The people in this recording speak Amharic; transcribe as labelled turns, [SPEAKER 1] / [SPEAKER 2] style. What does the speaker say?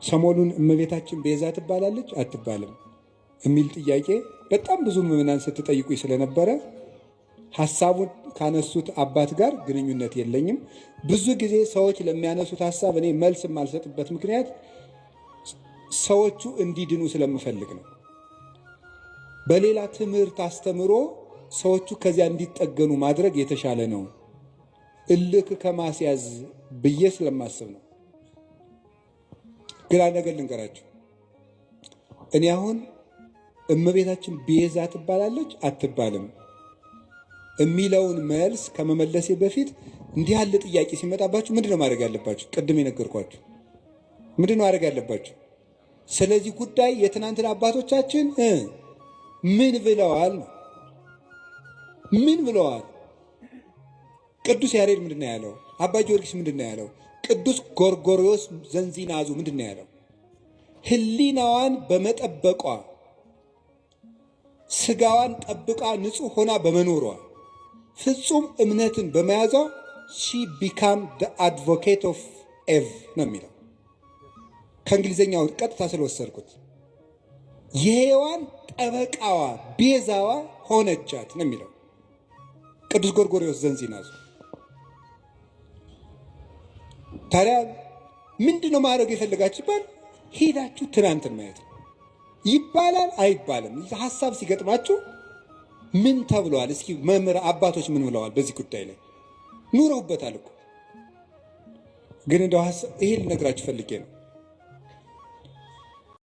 [SPEAKER 1] ሰሞኑን እመቤታችን ቤዛ ትባላለች አትባልም የሚል ጥያቄ በጣም ብዙ ምዕመናን ስትጠይቁኝ ስለነበረ ሐሳቡን ካነሱት አባት ጋር ግንኙነት የለኝም። ብዙ ጊዜ ሰዎች ለሚያነሱት ሐሳብ እኔ መልስ የማልሰጥበት ምክንያት ሰዎቹ እንዲድኑ ስለምፈልግ ነው። በሌላ ትምህርት አስተምሮ ሰዎቹ ከዚያ እንዲጠገኑ ማድረግ የተሻለ ነው፣ እልክ ከማስያዝ ብዬ ስለማስብ ነው። ግን አንድ ነገር ልንገራችሁ። እኔ አሁን እመቤታችን ቤዛ ትባላለች አትባልም የሚለውን መልስ ከመመለሴ በፊት እንዲህ ያለ ጥያቄ ሲመጣባችሁ ምንድነው ማድረግ ያለባችሁ? ቅድም የነገርኳችሁ ምንድነው ማድረግ ያለባችሁ? ስለዚህ ጉዳይ የትናንትና አባቶቻችን ምን ብለዋል ነው። ምን ብለዋል? ቅዱስ ያሬድ ምንድነው ያለው? አባ ጊዮርጊስ ምንድነው ያለው? ቅዱስ ጎርጎርዮስ ዘንዚናዙ ምንድነው ያለው? ሕሊናዋን በመጠበቋ ስጋዋን ጠብቃ ንጹሕ ሆና በመኖሯ ፍጹም እምነትን በመያዟ ሺ ቢካም ደ አድቮኬት ኦፍ ኤቭ ነው የሚለው። ከእንግሊዝኛው ቀጥታ ስለወሰድኩት የሔዋን ጠበቃዋ ቤዛዋ ሆነቻት ነው የሚለው ቅዱስ ጎርጎርዮስ ዘንዚናዙ። ታዲያ ምንድን ነው ማድረግ የፈለጋችሁ ይባል? ሄዳችሁ ትናንትን ማየት ነው። ይባላል አይባልም? ሀሳብ ሲገጥማችሁ ምን ተብለዋል? እስኪ መምህር አባቶች ምን ብለዋል? በዚህ ጉዳይ ላይ ኑረውበታል እኮ። ግን እንደው ይሄ ልነግራችሁ ፈልጌ ነው።